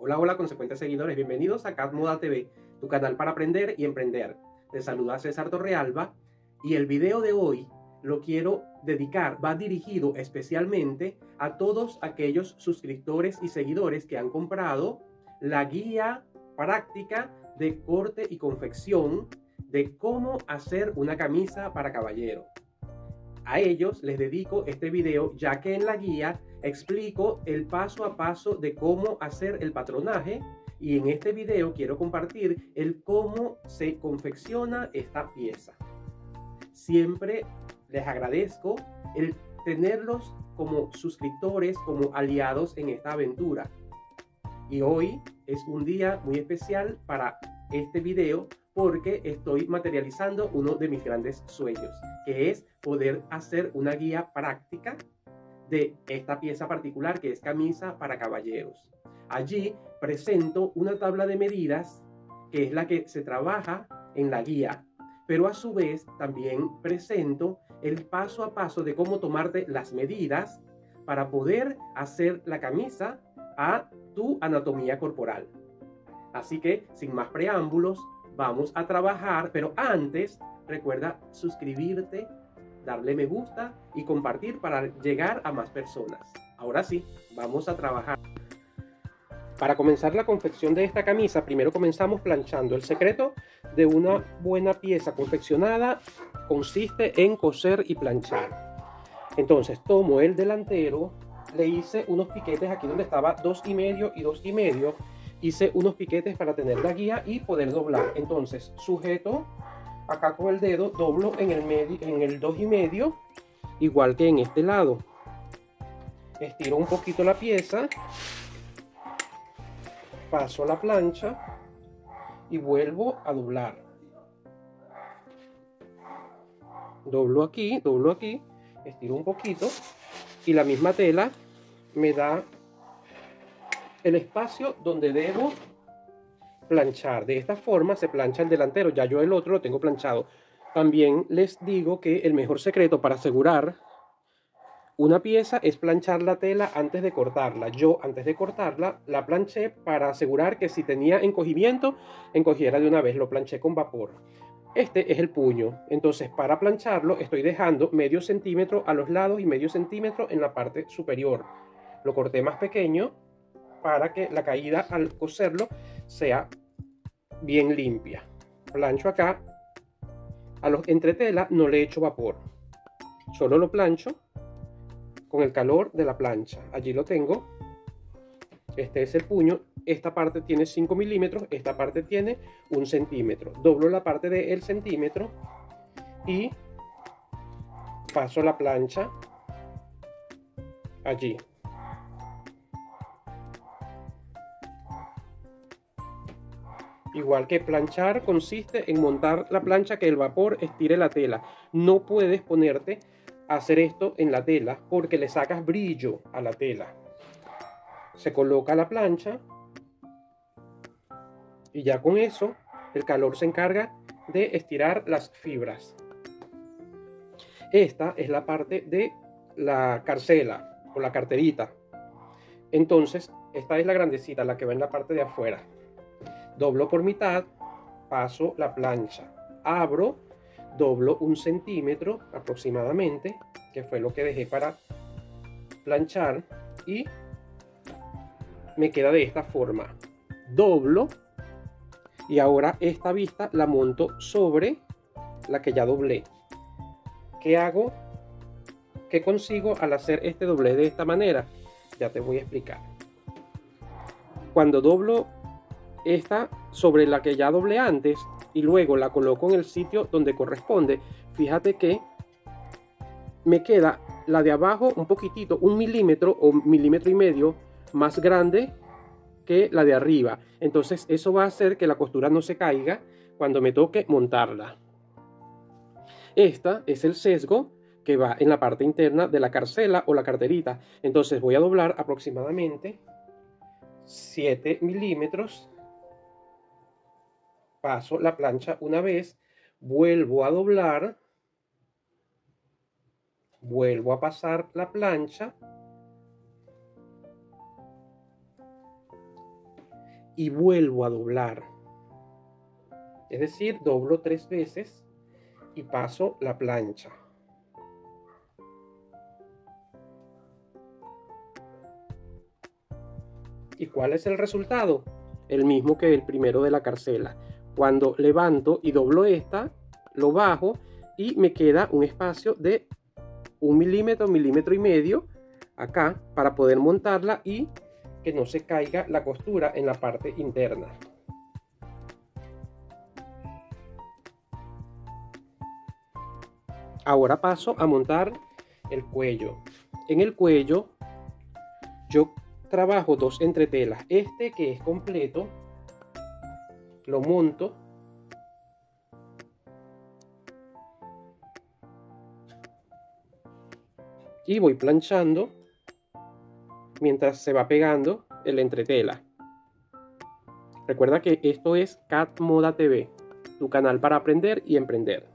Hola, hola, consecuentes seguidores, bienvenidos a CAD Moda TV, tu canal para aprender y emprender. Te saluda César Torrealba y el video de hoy lo quiero dedicar, va dirigido especialmente a todos aquellos suscriptores y seguidores que han comprado la guía práctica de corte y confección de cómo hacer una camisa para caballero. A ellos les dedico este video, ya que en la guía explico el paso a paso de cómo hacer el patronaje, y en este video quiero compartir el cómo se confecciona esta pieza. Siempre les agradezco el tenerlos como suscriptores, como aliados en esta aventura. Y hoy es un día muy especial para este video porque estoy materializando uno de mis grandes sueños, que es poder hacer una guía práctica de esta pieza particular que es camisa para caballeros. Allí presento una tabla de medidas que es la que se trabaja en la guía, pero a su vez también presento el paso a paso de cómo tomarte las medidas para poder hacer la camisa a tu anatomía corporal. Así que sin más preámbulos, vamos a trabajar, pero antes recuerda suscribirte, darle me gusta y compartir para llegar a más personas. Ahora sí, vamos a trabajar. Para comenzar la confección de esta camisa, primero comenzamos planchando. El secreto de una buena pieza confeccionada consiste en coser y planchar. Entonces tomo el delantero, le hice unos piquetes aquí donde estaba 2,5 y 2,5. Hice unos piquetes para tener la guía y poder doblar. Entonces sujeto acá con el dedo, doblo en el medio, en el 2,5, igual que en este lado. Estiro un poquito la pieza, paso la plancha y vuelvo a doblar. Doblo aquí, estiro un poquito y la misma tela me da el espacio donde debo planchar. De esta forma se plancha el delantero, ya yo el otro lo tengo planchado. También les digo que el mejor secreto para asegurar una pieza es planchar la tela antes de cortarla. Yo antes de cortarla la planché para asegurar que si tenía encogimiento, encogiera de una vez. Lo planché con vapor. Este es el puño. Entonces para plancharlo estoy dejando medio centímetro a los lados y medio centímetro en la parte superior. Lo corté más pequeño para que la caída al coserlo sea bien limpia. Plancho acá. A los entretela no le echo vapor. Solo lo plancho con el calor de la plancha. Allí lo tengo. Este es el puño. Esta parte tiene 5 milímetros. Esta parte tiene 1 centímetro. Doblo la parte del centímetro y paso la plancha allí. Igual que planchar consiste en montar la plancha que el vapor estire la tela. No puedes ponerte a hacer esto en la tela porque le sacas brillo a la tela. Se coloca la plancha y ya con eso el calor se encarga de estirar las fibras. Esta es la parte de la carcela o la carterita. Entonces esta es la grandecita, la que va en la parte de afuera. Doblo por mitad, paso la plancha, abro, doblo 1 centímetro aproximadamente, que fue lo que dejé para planchar, y me queda de esta forma. Doblo y ahora esta vista la monto sobre la que ya doblé. ¿Qué hago? ¿Qué consigo al hacer este doblez de esta manera? Ya te voy a explicar. Cuando doblo esta sobre la que ya doblé antes y luego la coloco en el sitio donde corresponde, fíjate que me queda la de abajo un poquitito, 1 milímetro o 1,5 milímetros más grande que la de arriba. Entonces eso va a hacer que la costura no se caiga cuando me toque montarla. Esta es el sesgo que va en la parte interna de la carcela o la carterita. Entonces voy a doblar aproximadamente 7 milímetros. Paso la plancha una vez, vuelvo a doblar, vuelvo a pasar la plancha y vuelvo a doblar. Es decir, doblo 3 veces y paso la plancha. ¿Y cuál es el resultado? El mismo que el primero de la carcela. Cuando levanto y doblo esta, lo bajo y me queda un espacio de 1 milímetro, milímetro y medio acá para poder montarla y que no se caiga la costura en la parte interna. Ahora paso a montar el cuello. En el cuello yo trabajo 2 entretelas. Este que es completo lo monto y voy planchando mientras se va pegando el entretela. Recuerda que esto es Cat Moda TV, tu canal para aprender y emprender.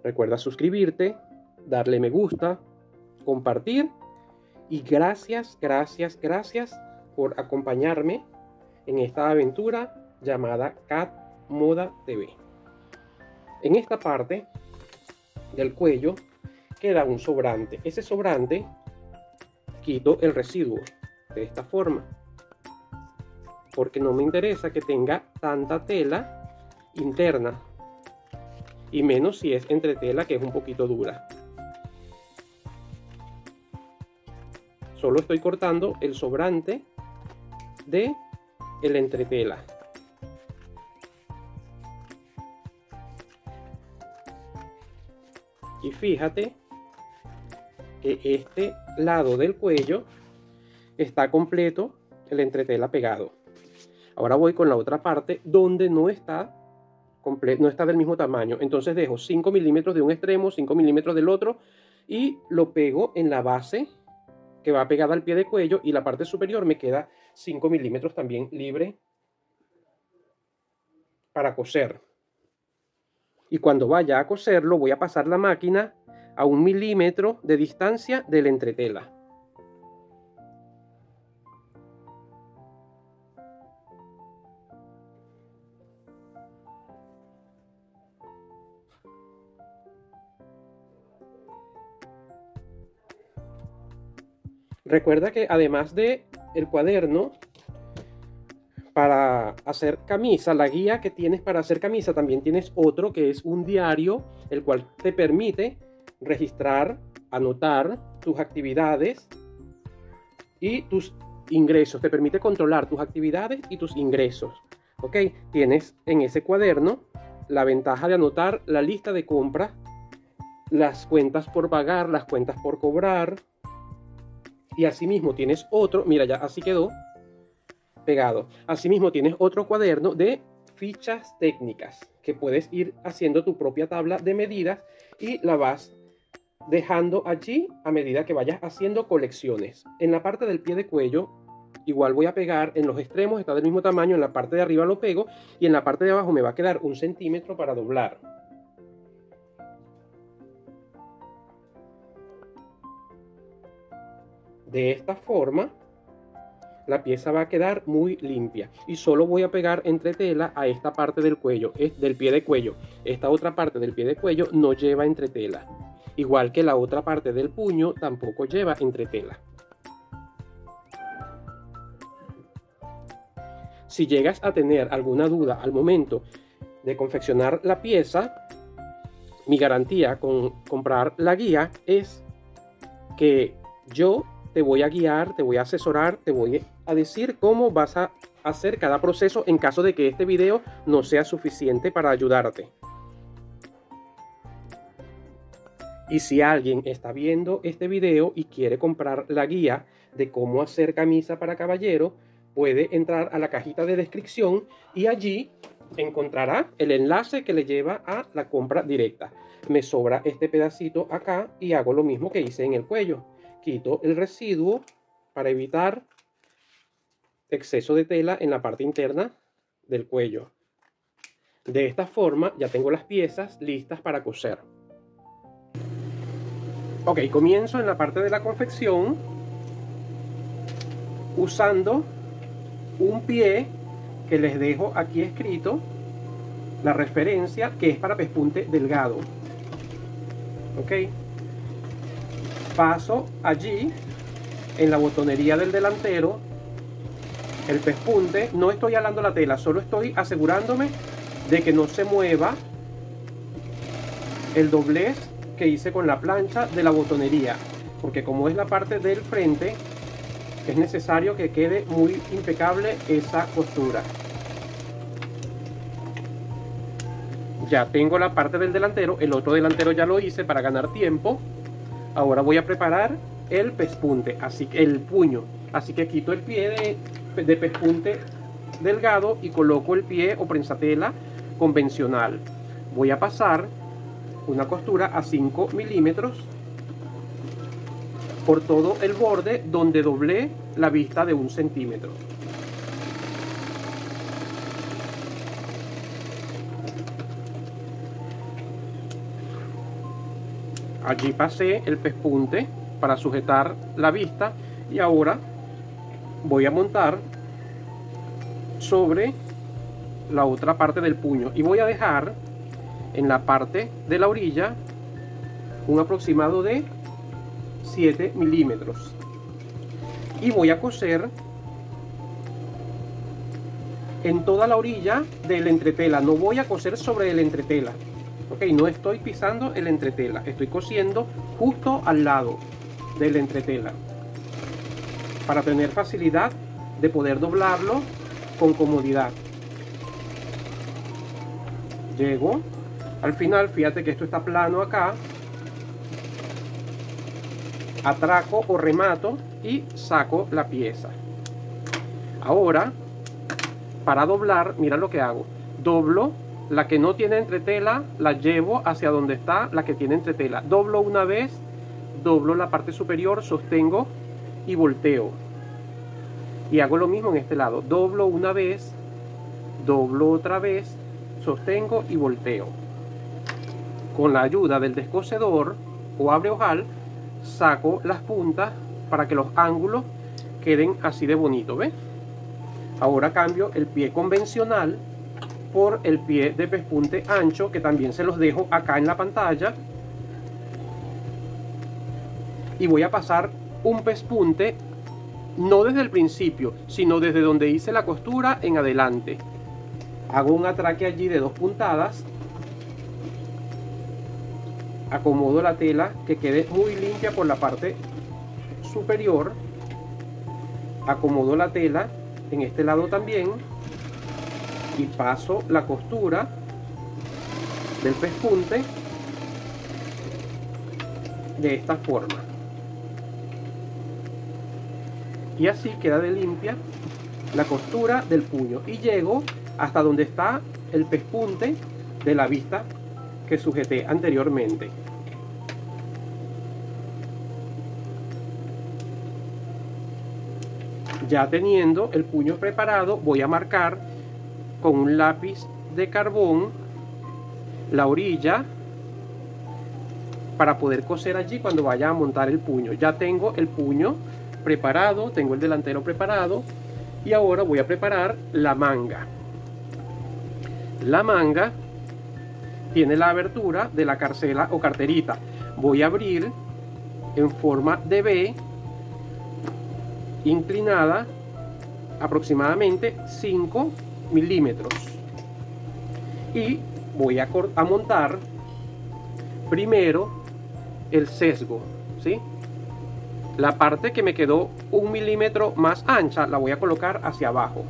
Recuerda suscribirte, darle me gusta, compartir y gracias por acompañarme en esta aventura llamada Cat Moda TV. En esta parte del cuello queda un sobrante. Ese sobrante quito el residuo de esta forma porque no me interesa que tenga tanta tela interna y menos si es entretela, que es un poquito dura. Solo estoy cortando el sobrante de el entretela. Y fíjate que este lado del cuello está completo el entretela pegado. Ahora voy con la otra parte donde no está del mismo tamaño. Entonces dejo 5 milímetros de un extremo, 5 milímetros del otro y lo pego en la base que va pegada al pie de cuello, y la parte superior me queda 5 milímetros también libre para coser. Y cuando vaya a coserlo voy a pasar la máquina a 1 milímetro de distancia del entretela. Recuerda que además de el cuaderno para hacer camisa, la guía que tienes para hacer camisa, también tienes otro que es un diario, el cual te permite registrar, anotar tus actividades y tus ingresos. Te permite controlar tus actividades y tus ingresos. ¿Ok? Tienes en ese cuaderno la ventaja de anotar la lista de compras, las cuentas por pagar, las cuentas por cobrar. Y asimismo tienes otro, mira, ya así quedó pegado. Asimismo tienes otro cuaderno de fichas técnicas que puedes ir haciendo tu propia tabla de medidas y la vas dejando allí a medida que vayas haciendo colecciones. En la parte del pie de cuello igual voy a pegar en los extremos, está del mismo tamaño, en la parte de arriba lo pego y en la parte de abajo me va a quedar 1 centímetro para doblar. De esta forma la pieza va a quedar muy limpia y solo voy a pegar entretela a esta parte del cuello, del pie de cuello. Esta otra parte del pie de cuello no lleva entretela, igual que la otra parte del puño tampoco lleva entretela. Si llegas a tener alguna duda al momento de confeccionar la pieza, mi garantía con comprar la guía es que yo te voy a guiar, te voy a asesorar, te voy a decir cómo vas a hacer cada proceso en caso de que este video no sea suficiente para ayudarte. Y si alguien está viendo este video y quiere comprar la guía de cómo hacer camisa para caballero, puede entrar a la cajita de descripción y allí encontrará el enlace que le lleva a la compra directa. Me sobra este pedacito acá y hago lo mismo que hice en el cuello. Quito el residuo para evitar exceso de tela en la parte interna del cuello. De esta forma ya tengo las piezas listas para coser. Ok, comienzo en la parte de la confección usando un pie que les dejo aquí escrito, la referencia, que es para pespunte delgado. Ok, paso allí en la botonería del delantero el pespunte. No estoy alando la tela, solo estoy asegurándome de que no se mueva el doblez que hice con la plancha de la botonería, porque como es la parte del frente, es necesario que quede muy impecable esa costura. Ya tengo la parte del delantero, el otro delantero ya lo hice para ganar tiempo. Ahora voy a preparar el pespunte, así que el puño. Así que quito el pie de pespunte delgado y coloco el pie o prensatela convencional. Voy a pasar una costura a 5 milímetros por todo el borde donde doblé la vista de 1 centímetro. Allí pasé el pespunte para sujetar la vista y ahora voy a montar sobre la otra parte del puño y voy a dejar en la parte de la orilla un aproximado de 7 milímetros y voy a coser en toda la orilla del entretela. No voy a coser sobre el entretela. Ok, no estoy pisando el entretela, estoy cosiendo justo al lado del entretela para tener facilidad de poder doblarlo con comodidad. Llego al final, fíjate que esto está plano acá, atraco o remato y saco la pieza. Ahora, para doblar, mira lo que hago. Doblo la que no tiene entretela, la llevo hacia donde está la que tiene entretela. Doblo una vez, doblo la parte superior, sostengo y volteo. Y hago lo mismo en este lado. Doblo una vez, doblo otra vez, sostengo y volteo. Con la ayuda del descosedor o abre ojal, saco las puntas para que los ángulos queden así de bonito, ¿ves? Ahora cambio el pie convencional por el pie de pespunte ancho, que también se los dejo acá en la pantalla, y voy a pasar un pespunte no desde el principio, sino desde donde hice la costura en adelante. Hago un atraque allí de 2 puntadas, acomodo la tela que quede muy limpia por la parte superior, acomodo la tela en este lado también y paso la costura del pespunte de esta forma, y así queda de limpia la costura del puño y llego hasta donde está el pespunte de la vista que sujeté anteriormente. Ya teniendo el puño preparado, voy a marcar con un lápiz de carbón la orilla para poder coser allí cuando vaya a montar el puño. Ya tengo el puño preparado, tengo el delantero preparado y ahora voy a preparar la manga. La manga tiene la abertura de la carcela o carterita. Voy a abrir en forma de V, inclinada aproximadamente 5 milímetros, y voy a montar primero el sesgo, ¿sí? La parte que me quedó 1 milímetro más ancha la voy a colocar hacia abajo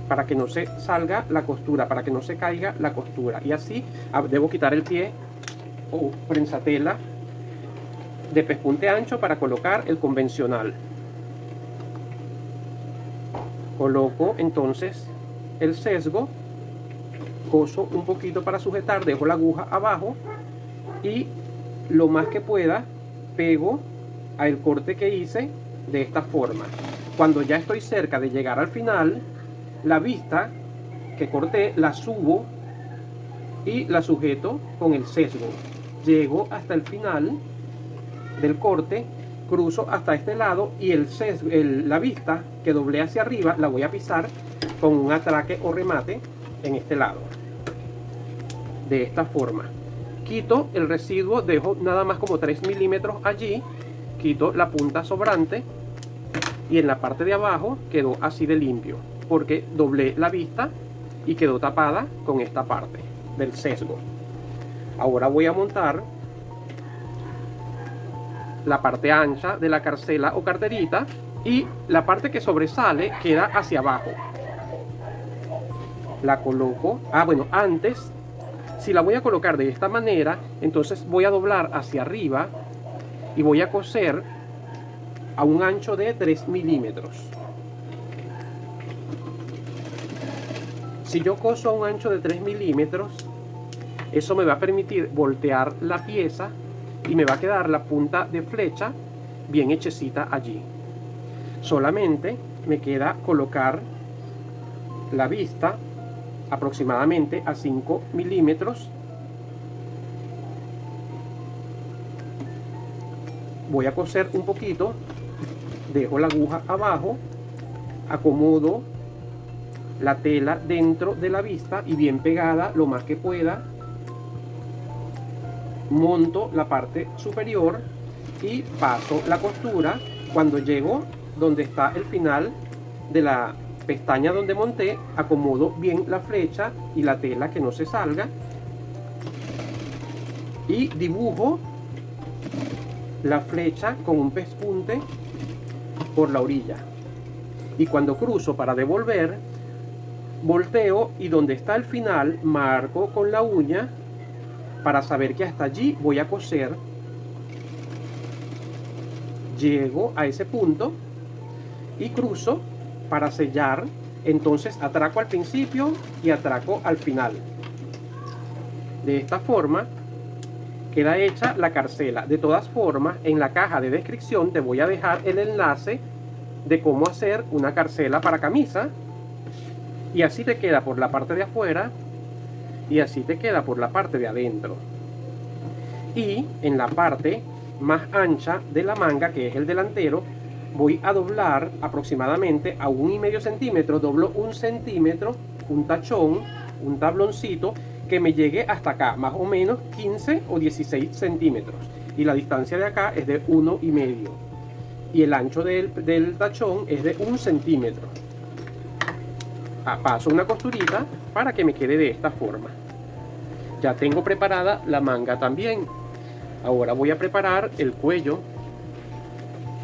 para que no se salga la costura, para que no se caiga la costura, y así debo quitar el pie o prensatela de pespunte ancho para colocar el convencional. Coloco entonces el sesgo, coso un poquito para sujetar, dejo la aguja abajo y lo más que pueda pego al corte que hice de esta forma. Cuando ya estoy cerca de llegar al final, la vista que corté la subo y la sujeto con el sesgo. Llego hasta el final del corte cruzo hasta este lado y la vista que doblé hacia arriba la voy a pisar con un atraque o remate en este lado. De esta forma. Quito el residuo, dejo nada más como 3 milímetros allí, quito la punta sobrante y en la parte de abajo quedó así de limpio, porque doblé la vista y quedó tapada con esta parte del sesgo. Ahora voy a montar la parte ancha de la carcela o carterita y la parte que sobresale queda hacia abajo. La coloco, bueno, antes, si la voy a colocar de esta manera, entonces voy a doblar hacia arriba y voy a coser a un ancho de 3 milímetros. Si yo coso a un ancho de 3 milímetros, eso me va a permitir voltear la pieza y me va a quedar la punta de flecha bien hechecita allí. Solamente me queda colocar la vista aproximadamente a 5 milímetros. Voy a coser un poquito, dejo la aguja abajo, acomodo la tela dentro de la vista y bien pegada lo más que pueda. Monto la parte superior y paso la costura. Cuando llego donde está el final de la pestaña donde monté, acomodo bien la flecha y la tela que no se salga y dibujo la flecha con un pespunte por la orilla, y cuando cruzo para devolver, volteo y donde está el final marco con la uña para saber que hasta allí voy a coser. Llego a ese punto y cruzo para sellar. Entonces atraco al principio y atraco al final. De esta forma queda hecha la carcela. De todas formas, en la caja de descripción te voy a dejar el enlace de cómo hacer una carcela para camisa, y así te queda por la parte de afuera y así te queda por la parte de adentro. Y en la parte más ancha de la manga, que es el delantero, voy a doblar aproximadamente a 1,5 centímetros, doblo 1 centímetro, un tachón, un tabloncito que me llegue hasta acá, más o menos 15 o 16 centímetros, y la distancia de acá es de 1,5, y el ancho del tachón es de 1 centímetro. Paso una costurita para que me quede de esta forma. Ya tengo preparada la manga también. Ahora voy a preparar el cuello.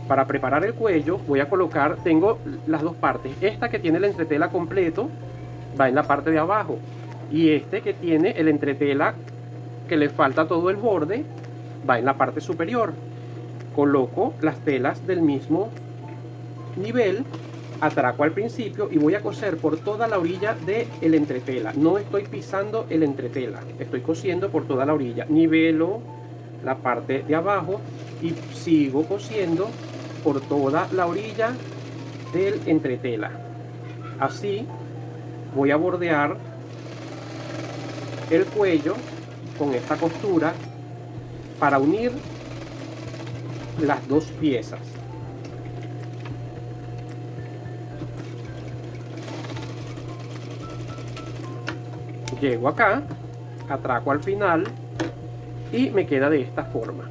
Para preparar el cuello voy a colocar, tengo las dos partes. Esta que tiene el entretela completo va en la parte de abajo, y este que tiene el entretela que le falta todo el borde va en la parte superior. Coloco las telas del mismo nivel, atraco al principio y voy a coser por toda la orilla del entretela. No estoy pisando el entretela, estoy cosiendo por toda la orilla. Nivelo la parte de abajo y sigo cosiendo por toda la orilla del entretela. Así voy a bordear el cuello con esta costura para unir las dos piezas. Llego acá, atraco al final y me queda de esta forma.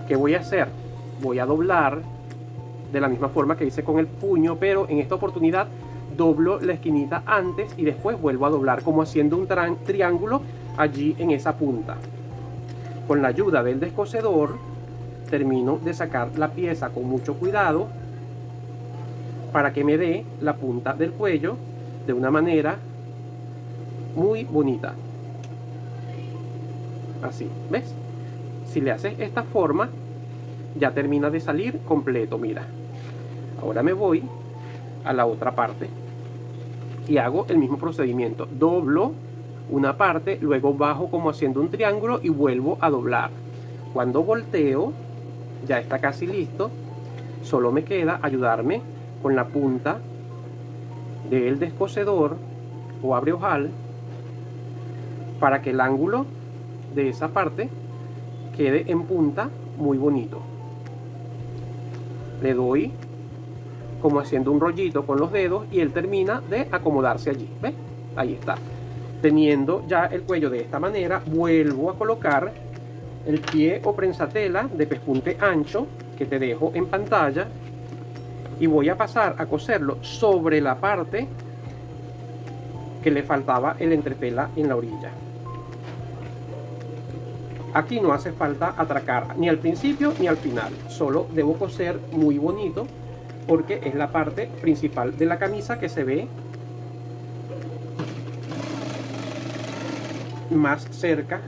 ¿Qué voy a hacer? Voy a doblar de la misma forma que hice con el puño, pero en esta oportunidad doblo la esquinita antes y después vuelvo a doblar, como haciendo un triángulo allí en esa punta. Con la ayuda del descosedor termino de sacar la pieza con mucho cuidado para que me dé la punta del cuello de una manera muy bonita. Así, ¿ves? Si le haces esta forma, ya termina de salir completo, mira. Ahora me voy a la otra parte y hago el mismo procedimiento. Doblo una parte, luego bajo como haciendo un triángulo y vuelvo a doblar. Cuando volteo, ya está casi listo. Solo me queda ayudarme con la punta del descosedor o abre ojal para que el ángulo de esa parte quede en punta muy bonito. le doy como haciendo un rollito con los dedos y él termina de acomodarse allí. ¿Ves? Ahí está. Teniendo ya el cuello de esta manera, vuelvo a colocar el pie o prensatela de pespunte ancho que te dejo en pantalla y voy a pasar a coserlo sobre la parte que le faltaba el entretela en la orilla. Aquí no hace falta atracar ni al principio ni al final, solo debo coser muy bonito porque es la parte principal de la camisa que se ve más cerca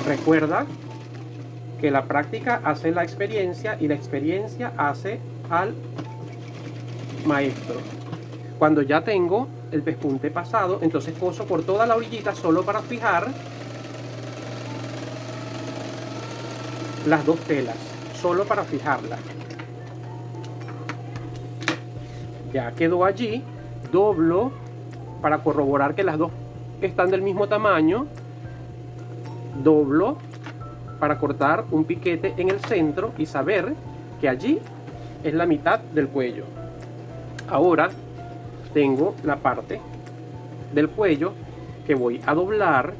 Recuerda que la práctica hace la experiencia y la experiencia hace al maestro. Cuando ya tengo el pespunte pasado, entonces coso por toda la orillita solo para fijar las dos telas, solo para fijarlas. Ya quedó allí, doblo para corroborar que las dos están del mismo tamaño, doblo para cortar un piquete en el centro y saber que allí es la mitad del cuello. Ahora tengo la parte del cuello que voy a doblar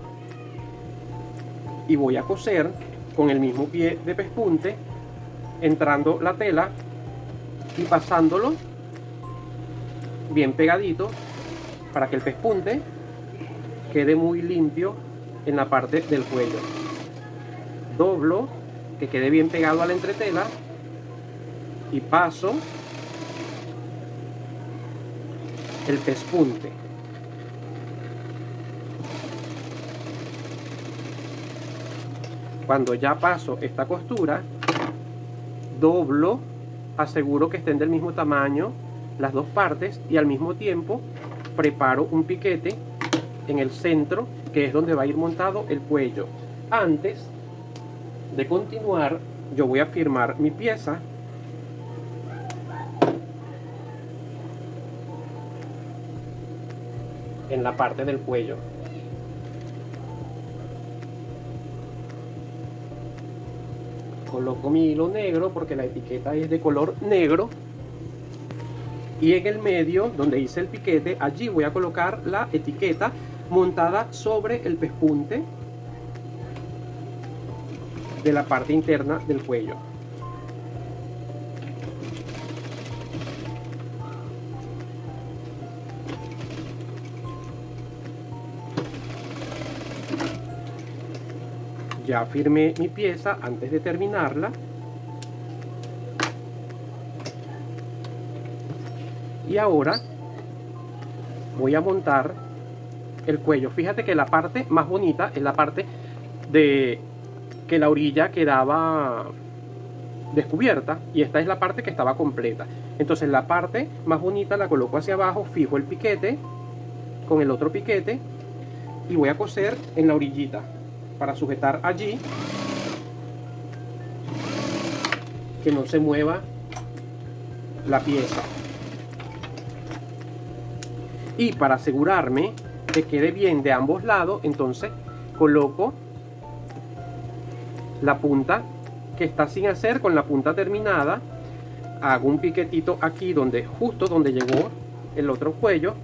y voy a coser con el mismo pie de pespunte, entrando la tela y pasándolo bien pegadito para que el pespunte quede muy limpio en la parte del cuello. Doblo que quede bien pegado a la entretela y paso el pespunte. Cuando ya paso esta costura, doblo, aseguro que estén del mismo tamaño las dos partes y al mismo tiempo preparo un piquete en el centro, que es donde va a ir montado el cuello. Antes de continuar, yo voy a firmar mi pieza en la parte del cuello. Coloco mi hilo negro porque la etiqueta es de color negro y en el medio donde hice el piquete, allí voy a colocar la etiqueta montada sobre el pespunte de la parte interna del cuello. Ya firmé mi pieza antes de terminarla. Y ahora voy a montar el cuello. Fíjate que la parte más bonita es la parte de que la orilla quedaba descubierta y esta es la parte que estaba completa. Entonces la parte más bonita la coloco hacia abajo, fijo el piquete con el otro piquete y voy a coser en la orillita para sujetar allí, que no se mueva la pieza. Y para asegurarme que quede bien de ambos lados, entonces coloco la punta que está sin hacer con la punta terminada, hago un piquetito aquí donde justo donde llegó el otro cuello,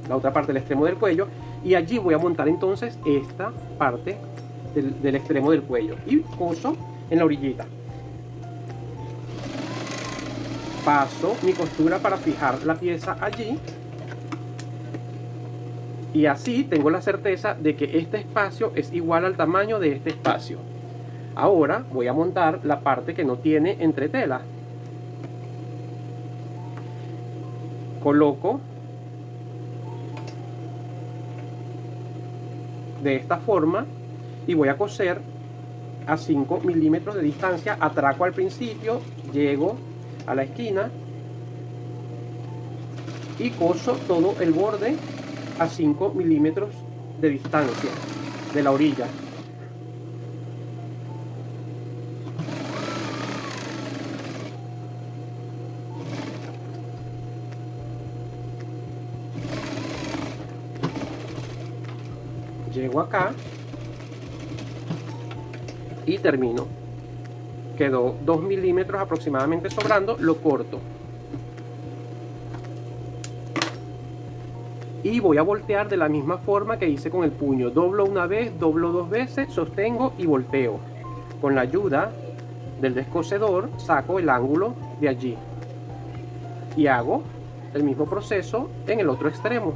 la otra parte del extremo del cuello, y allí voy a montar entonces esta parte del extremo del cuello y coso en la orillita. Paso mi costura para fijar la pieza allí y así tengo la certeza de que este espacio es igual al tamaño de este espacio. Ahora voy a montar la parte que no tiene entretela. Coloco de esta forma y voy a coser a 5 milímetros de distancia. Atraco al principio, llego a la esquina y coso todo el borde a 5 milímetros de distancia de la orilla. Llego acá y termino. Quedó 2 milímetros aproximadamente sobrando, lo corto. Y voy a voltear de la misma forma que hice con el puño. Doblo una vez, doblo dos veces, sostengo y volteo. Con la ayuda del descosedor saco el ángulo de allí. Y hago el mismo proceso en el otro extremo.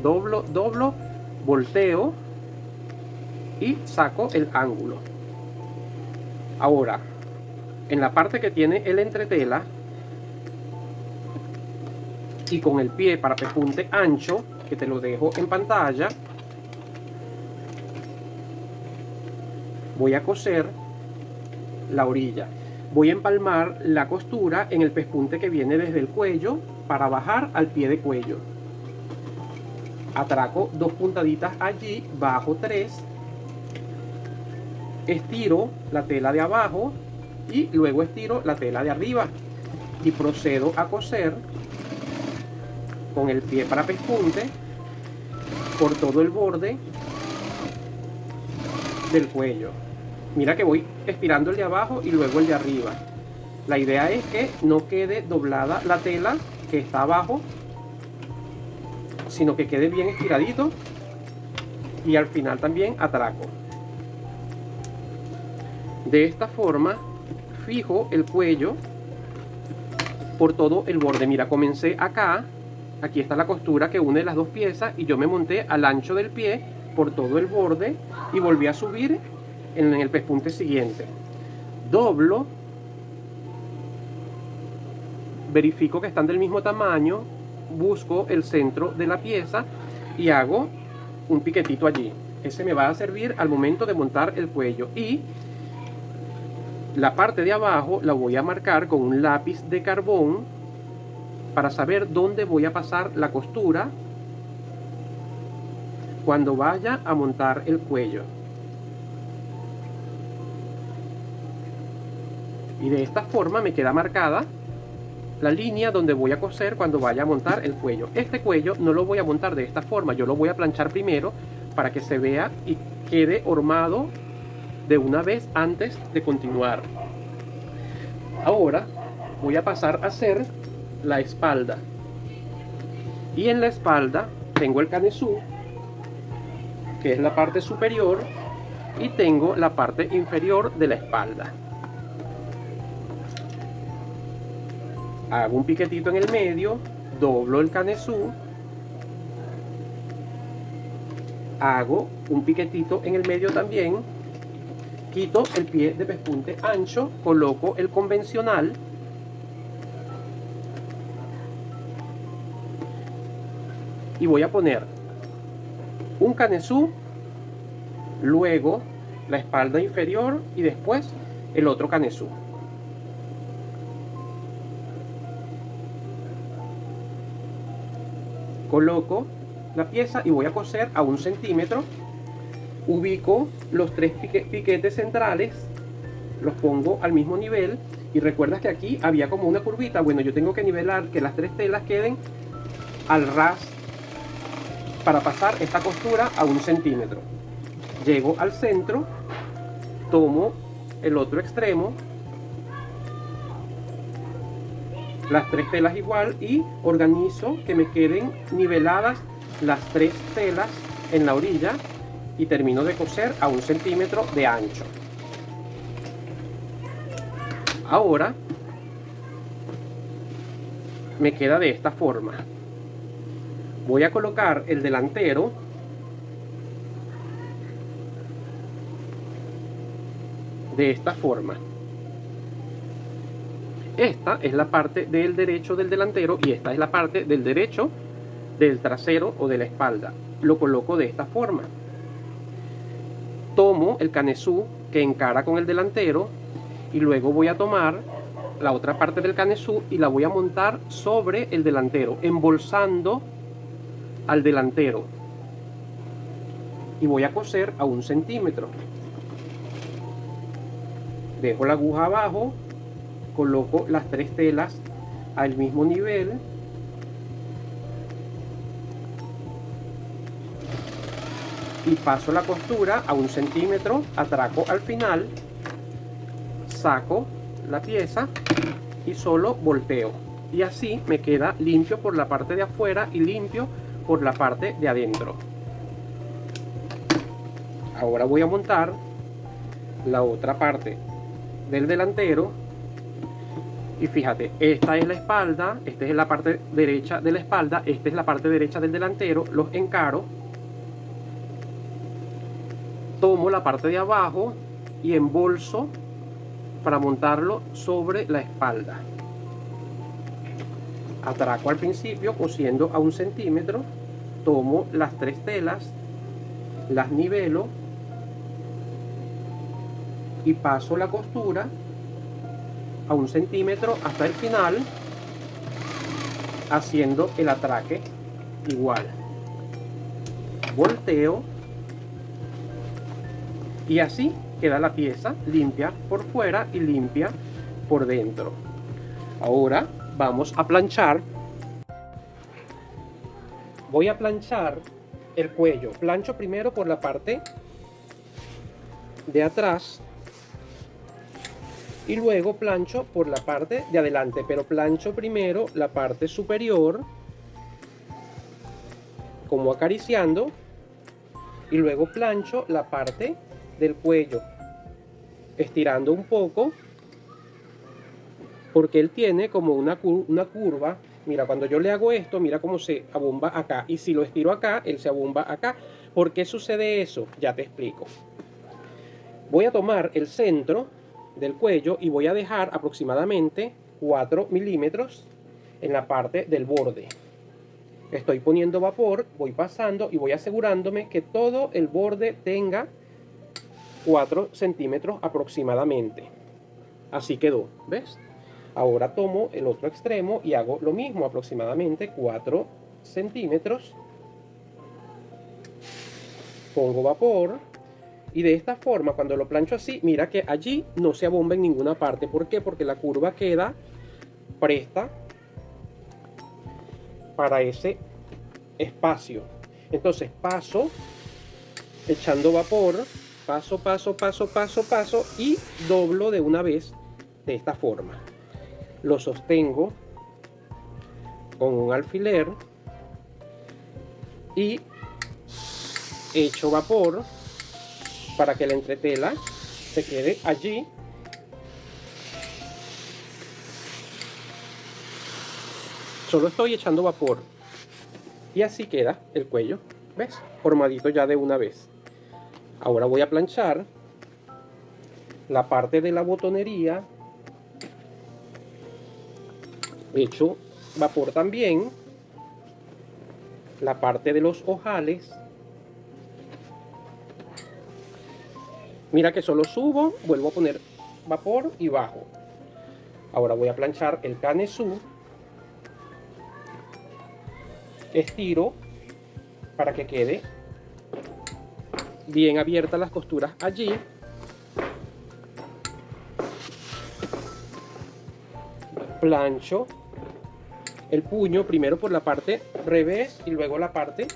Doblo, doblo, volteo y saco el ángulo. Ahora, en la parte que tiene el entretela y con el pie para pespunte ancho, que te lo dejo en pantalla, voy a coser la orilla. Voy a empalmar la costura en el pespunte que viene desde el cuello para bajar al pie de cuello. Atraco 2 puntaditas allí, bajo 3, estiro la tela de abajo y luego estiro la tela de arriba y procedo a coser con el pie para pespunte por todo el borde del cuello. Mira que voy estirando el de abajo y luego el de arriba. La idea es que no quede doblada la tela que está abajo, sino que quede bien estiradito, y al final también atraco. De esta forma fijo el cuello por todo el borde. Mira, comencé acá, aquí está la costura que une las dos piezas y yo me monté al ancho del pie por todo el borde y volví a subir en el pespunte siguiente. Doblo, verifico que están del mismo tamaño, busco el centro de la pieza y hago un piquetito allí. Ese me va a servir al momento de montar el cuello, y la parte de abajo la voy a marcar con un lápiz de carbón para saber dónde voy a pasar la costura cuando vaya a montar el cuello. Y de esta forma me queda marcada la línea donde voy a coser cuando vaya a montar el cuello. Este cuello no lo voy a montar de esta forma, yo lo voy a planchar primero para que se vea y quede hormado de una vez antes de continuar. Ahora voy a pasar a hacer la espalda. Y en la espalda tengo el canesú, que es la parte superior, y tengo la parte inferior de la espalda. Hago un piquetito en el medio, doblo el canesú, hago un piquetito en el medio también, quito el pie de pespunte ancho, coloco el convencional y voy a poner un canesú, luego la espalda inferior y después el otro canesú. Coloco la pieza y voy a coser a 1 centímetro. Ubico los 3 piquetes centrales, los pongo al mismo nivel, y recuerdas que aquí había como una curvita. Bueno, yo tengo que nivelar que las 3 telas queden al ras para pasar esta costura a 1 centímetro. Llego al centro, tomo el otro extremo, las 3 telas igual, y organizo que me queden niveladas las 3 telas en la orilla, y termino de coser a 1 centímetro de ancho. Ahora me queda de esta forma. Voy a colocar el delantero de esta forma. Esta es la parte del derecho del delantero y esta es la parte del derecho del trasero o de la espalda. Lo coloco de esta forma. Tomo el canesú que encara con el delantero y luego voy a tomar la otra parte del canesú y la voy a montar sobre el delantero, embolsando al delantero, y voy a coser a 1 centímetro. Dejo la aguja abajo, coloco las 3 telas al mismo nivel, y paso la costura a 1 centímetro, atraco al final, saco la pieza y solo volteo, y así me queda limpio por la parte de afuera y limpio por la parte de adentro. Ahora voy a montar la otra parte del delantero, y fíjate, esta es la espalda, esta es la parte derecha de la espalda, esta es la parte derecha del delantero, los encaro, tomo la parte de abajo y embolso para montarlo sobre la espalda. Atraco al principio cosiendo a 1 centímetro, tomo las 3 telas, las nivelo y paso la costura a 1 centímetro hasta el final, haciendo el atraque igual. Volteo y así queda la pieza limpia por fuera y limpia por dentro. Ahora vamos a planchar. Voy a planchar el cuello. Plancho primero por la parte de atrás y luego plancho por la parte de adelante, pero plancho primero la parte superior, como acariciando, y luego plancho la parte del cuello, estirando un poco, porque él tiene como una curva. Mira, cuando yo le hago esto, mira cómo se abomba acá, y si lo estiro acá, él se abomba acá. ¿Por qué sucede eso? Ya te explico. Voy a tomar el centro del cuello y voy a dejar aproximadamente 4 milímetros en la parte del borde. Estoy poniendo vapor, voy pasando y voy asegurándome que todo el borde tenga 4 centímetros aproximadamente. Así quedó, ¿ves? Ahora tomo el otro extremo y hago lo mismo, aproximadamente 4 centímetros. Pongo vapor. Y de esta forma, cuando lo plancho así, mira que allí no se abomba en ninguna parte. ¿Por qué? Porque la curva queda presta para ese espacio. Entonces paso echando vapor, paso, paso, y doblo de una vez de esta forma. Lo sostengo con un alfiler y echo vapor para que la entretela se quede allí. Solo estoy echando vapor y así queda el cuello, ¿ves? Formadito ya de una vez. Ahora voy a planchar la parte de la botonería. Echo vapor también. La parte de los ojales. Mira que solo subo, vuelvo a poner vapor y bajo. Ahora voy a planchar el canesú. Estiro para que quede bien abiertas las costuras allí. Plancho el puño primero por la parte revés y luego la parte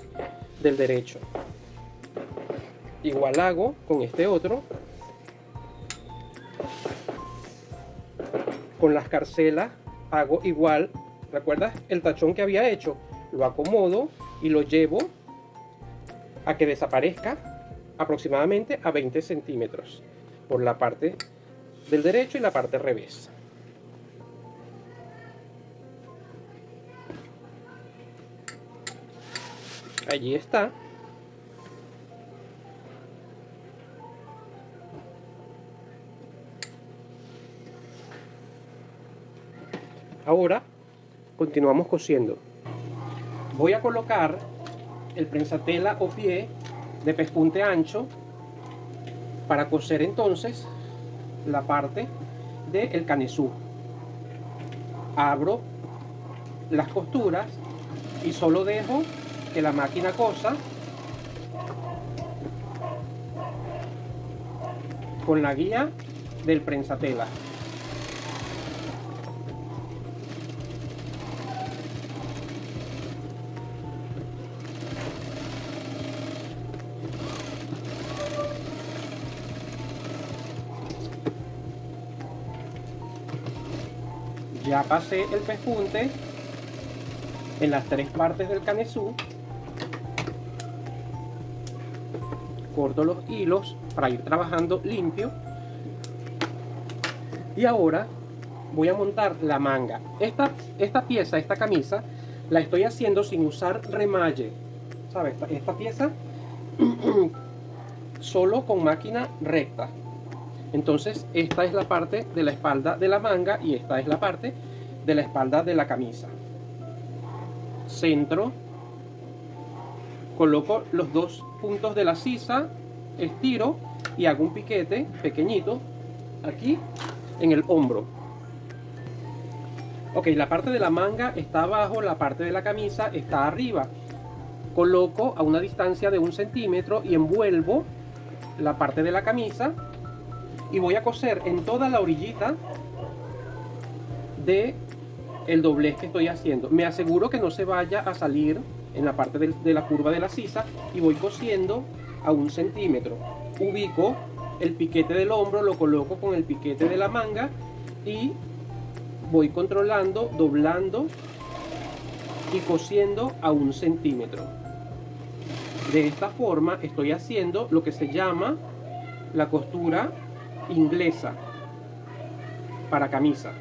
del derecho. Igual hago con este otro. Con las carcelas hago igual. ¿Recuerdas el tachón que había hecho? Lo acomodo y lo llevo a que desaparezca aproximadamente a 20 centímetros por la parte del derecho y la parte revés. Allí está. Ahora continuamos cosiendo. Voy a colocar el prensatela o pie de pespunte ancho para coser entonces la parte del canesú. Abro las costuras y solo dejo que la máquina cosa con la guía del prensatela. Ya pasé el pespunte en las 3 partes del canesú. Corto los hilos para ir trabajando limpio. Y ahora voy a montar la manga. Esta pieza, esta camisa, la estoy haciendo sin usar remalle. ¿Sabes? Esta pieza solo con máquina recta. Entonces esta es la parte de la espalda de la manga y esta es la parte de la espalda de la camisa. Centro, coloco los 2 puntos de la sisa, estiro y hago un piquete pequeñito aquí en el hombro. Ok, la parte de la manga está abajo, la parte de la camisa está arriba. Coloco a una distancia de 1 centímetro y envuelvo la parte de la camisa y voy a coser en toda la orillita de el doblez que estoy haciendo. Me aseguro que no se vaya a salir en la parte de la curva de la sisa y voy cosiendo a 1 centímetro. Ubico el piquete del hombro, lo coloco con el piquete de la manga y voy controlando, doblando y cosiendo a 1 centímetro. De esta forma estoy haciendo lo que se llama la costura inglesa para camisa.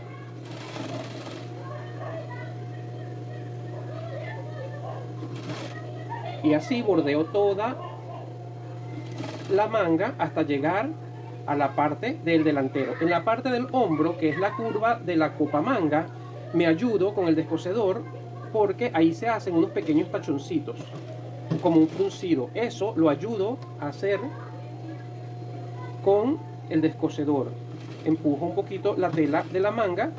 Y así bordeo toda la manga hasta llegar a la parte del delantero. En la parte del hombro, que es la curva de la copa manga, me ayudo con el descosedor porque ahí se hacen unos pequeños tachoncitos, como un fruncido. Eso lo ayudo a hacer con el descosedor. Empujo un poquito la tela de la manga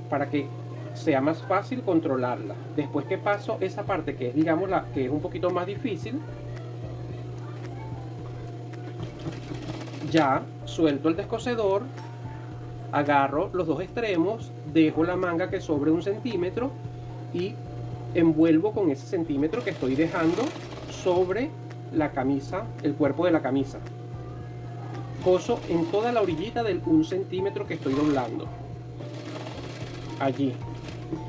para que sea más fácil controlarla. Después que paso esa parte que es, digamos, la que es un poquito más difícil, ya suelto el descosedor, agarro los 2 extremos, dejo la manga que sobre 1 centímetro y envuelvo con ese centímetro que estoy dejando sobre la camisa, el cuerpo de la camisa. Coso en toda la orillita del 1 centímetro que estoy doblando. Allí.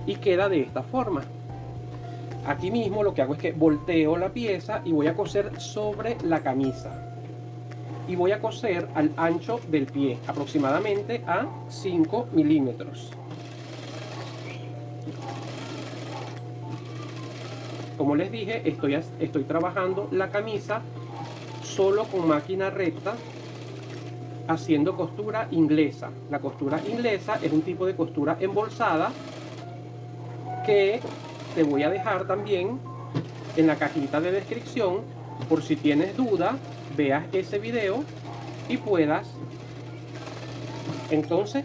Y queda de esta forma. Aquí mismo lo que hago es que volteo la pieza y voy a coser sobre la camisa. Y voy a coser al ancho del pie, aproximadamente a 5 milímetros. Como les dije, estoy trabajando la camisa solo con máquina recta, haciendo costura inglesa. La costura inglesa es un tipo de costura embolsada que te voy a dejar también en la cajita de descripción por si tienes duda, veas ese video y puedas entonces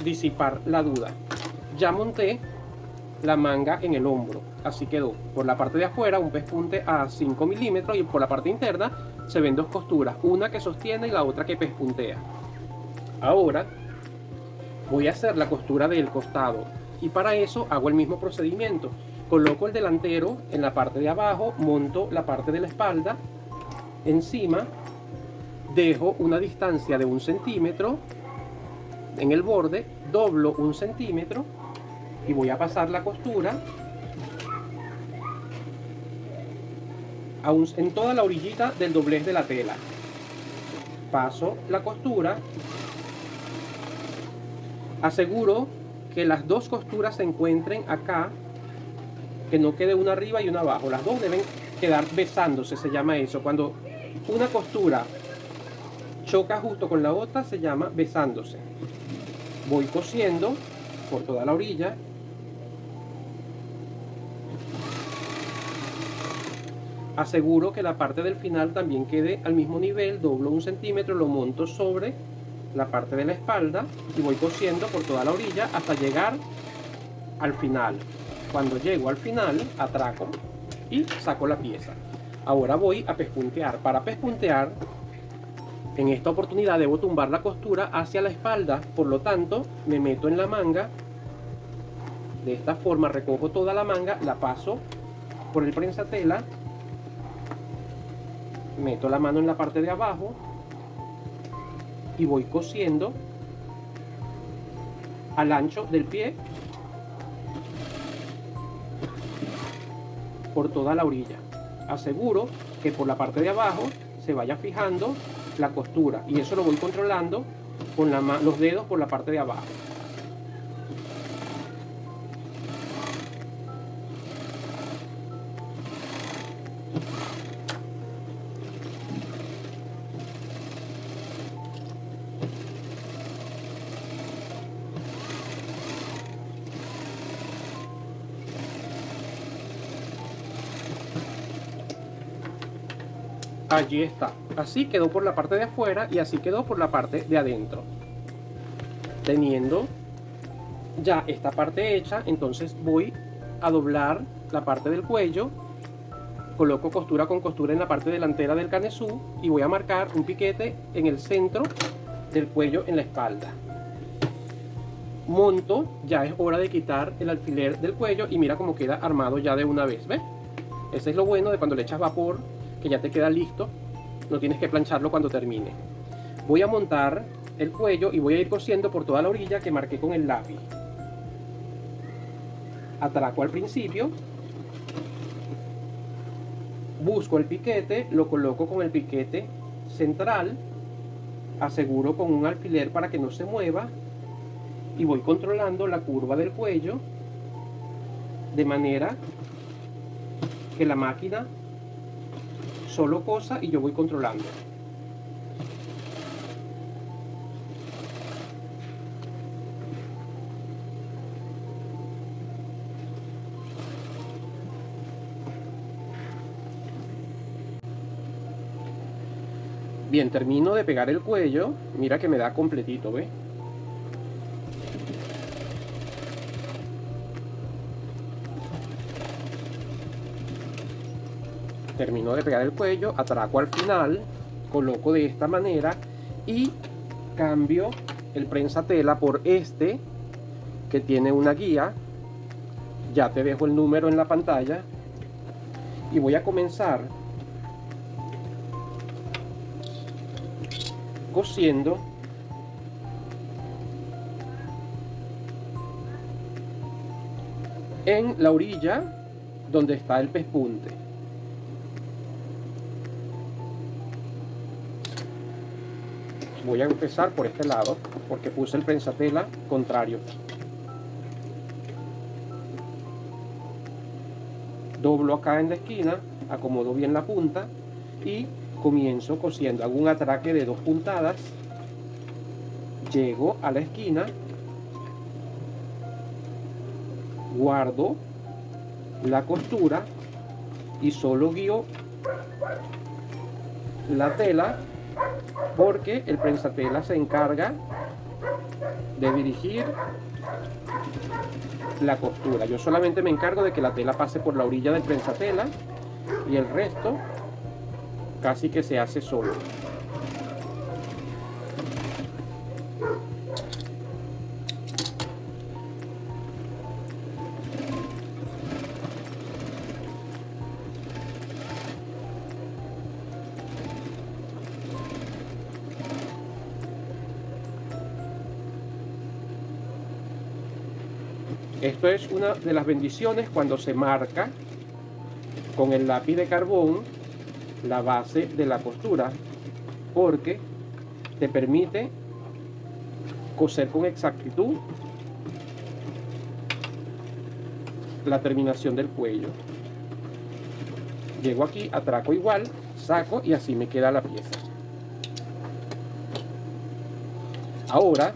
disipar la duda. Ya monté la manga en el hombro, así quedó. Por la parte de afuera un pespunte a 5 milímetros y por la parte interna se ven 2 costuras, una que sostiene y la otra que pespuntea. Ahora voy a hacer la costura del costado y para eso hago el mismo procedimiento. Coloco el delantero en la parte de abajo, monto la parte de la espalda encima, dejo una distancia de 1 centímetro en el borde, doblo 1 centímetro y voy a pasar la costura en toda la orillita del doblez de la tela. Paso la costura, aseguro que las 2 costuras se encuentren acá, que no quede una arriba y una abajo. Las 2 deben quedar besándose, se llama eso. Cuando una costura choca justo con la otra, se llama besándose. Voy cosiendo por toda la orilla. Aseguro que la parte del final también quede al mismo nivel, doblo 1 centímetro, lo monto sobre la parte de la espalda y voy cosiendo por toda la orilla hasta llegar al final. Cuando llego al final, atraco y saco la pieza. Ahora voy a pespuntear. Para pespuntear, en esta oportunidad debo tumbar la costura hacia la espalda, por lo tanto me meto en la manga. De esta forma recojo toda la manga, la paso por el prensatela, meto la mano en la parte de abajo y voy cosiendo al ancho del pie por toda la orilla. Aseguro que por la parte de abajo se vaya fijando la costura, y eso lo voy controlando con los dedos por la parte de abajo. Allí está. Así quedó por la parte de afuera y así quedó por la parte de adentro. Teniendo ya esta parte hecha, entonces voy a doblar la parte del cuello. Coloco costura con costura en la parte delantera del canesú y voy a marcar un piquete en el centro del cuello, en la espalda. Monto, ya es hora de quitar el alfiler del cuello y mira cómo queda armado ya de una vez, ¿ves? Ese es lo bueno de cuando le echas vapor, que ya te queda listo, no tienes que plancharlo cuando termine. Voy a montar el cuello y voy a ir cosiendo por toda la orilla que marqué con el lápiz. Atraco al principio, busco el piquete, lo coloco con el piquete central, aseguro con un alfiler para que no se mueva y voy controlando la curva del cuello de manera que la máquina solo cosa y yo voy controlando. Bien, termino de pegar el cuello, mira que me da completito, ¿ves? Termino de pegar el cuello, atraco al final, coloco de esta manera y cambio el prensatela por este que tiene una guía. Ya te dejo el número en la pantalla y voy a comenzar cosiendo en la orilla donde está el pespunte. Voy a empezar por este lado porque puse el prensatela contrario. Doblo acá en la esquina, acomodo bien la punta y comienzo cosiendo. Hago un atraque de 2 puntadas, llego a la esquina, guardo la costura y solo guío la tela porque el prensatela se encarga de dirigir la costura. Yo solamente me encargo de que la tela pase por la orilla del prensatela y el resto casi que se hace solo. Esto es una de las bendiciones cuando se marca con el lápiz de carbón la base de la costura, porque te permite coser con exactitud la terminación del cuello. Llego aquí, atraco igual, saco y así me queda la pieza. Ahora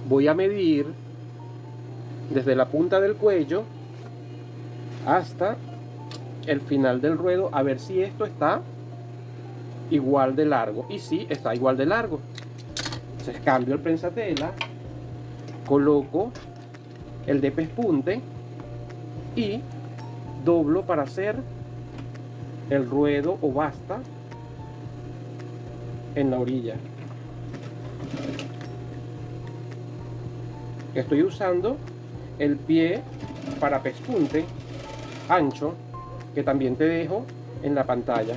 voy a medir desde la punta del cuello hasta el final del ruedo a ver si esto está igual de largo, y sí, está igual de largo. Entonces cambio el prensatela, coloco el de pespunte y doblo para hacer el ruedo o basta en la orilla. Estoy usando el pie para pespunte ancho que también te dejo en la pantalla.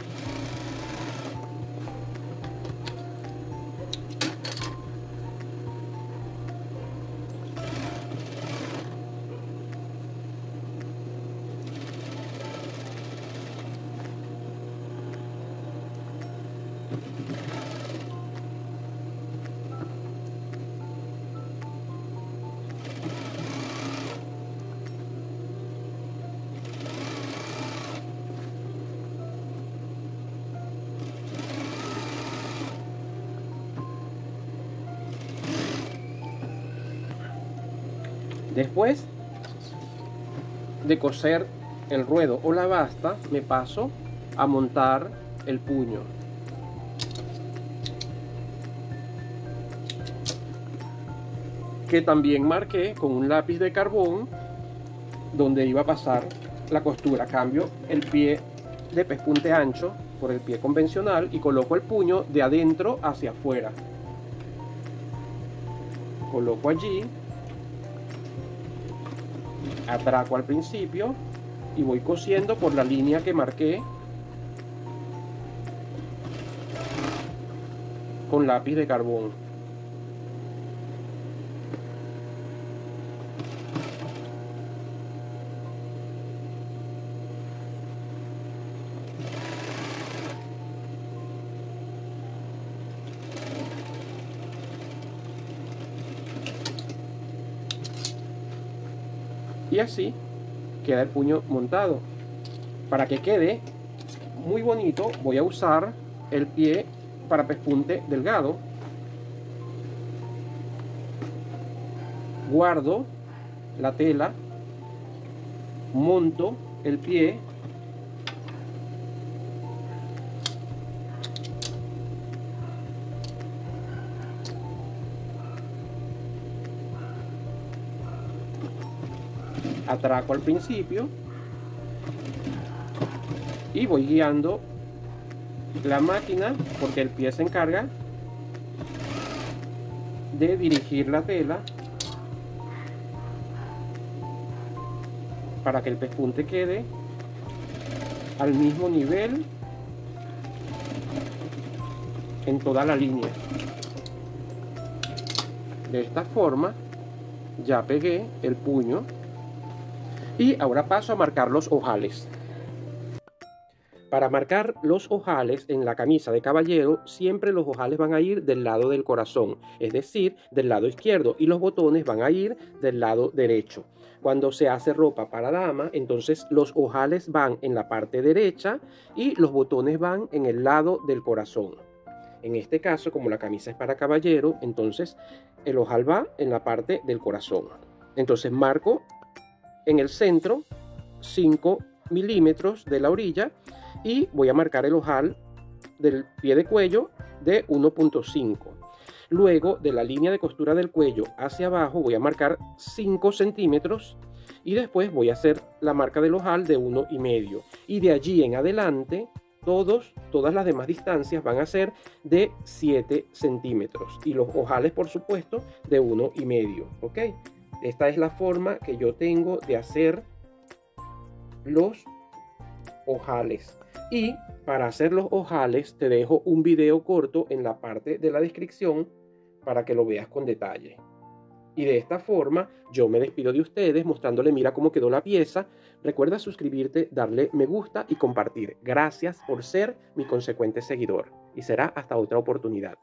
Después de coser el ruedo o la basta, me paso a montar el puño. Que también marqué con un lápiz de carbón donde iba a pasar la costura. Cambio el pie de pespunte ancho por el pie convencional y coloco el puño de adentro hacia afuera. Coloco allí, atraco al principio y voy cosiendo por la línea que marqué con lápiz de carbón. Y así queda el puño montado. Para que quede muy bonito, voy a usar el pie para pespunte delgado. Guardo la tela, monto el pie, atraco al principio y voy guiando la máquina, porque el pie se encarga de dirigir la tela para que el pespunte quede al mismo nivel en toda la línea. De esta forma ya pegué el puño y ahora paso a marcar los ojales. Para marcar los ojales en la camisa de caballero, siempre los ojales van a ir del lado del corazón, es decir, del lado izquierdo, y los botones van a ir del lado derecho. Cuando se hace ropa para dama, entonces los ojales van en la parte derecha y los botones van en el lado del corazón. En este caso, como la camisa es para caballero, entonces el ojal va en la parte del corazón. Entonces marco en el centro 5 milímetros de la orilla y voy a marcar el ojal del pie de cuello de 1.5. Luego de la línea de costura del cuello hacia abajo voy a marcar 5 centímetros y después voy a hacer la marca del ojal de 1,5. Y de allí en adelante todas las demás distancias van a ser de 7 centímetros y los ojales, por supuesto, de 1,5. ¿Ok? Esta es la forma que yo tengo de hacer los ojales. Y para hacer los ojales te dejo un video corto en la parte de la descripción para que lo veas con detalle. Y de esta forma yo me despido de ustedes mostrándole mira cómo quedó la pieza. Recuerda suscribirte, darle me gusta y compartir. Gracias por ser mi consecuente seguidor. Y será hasta otra oportunidad.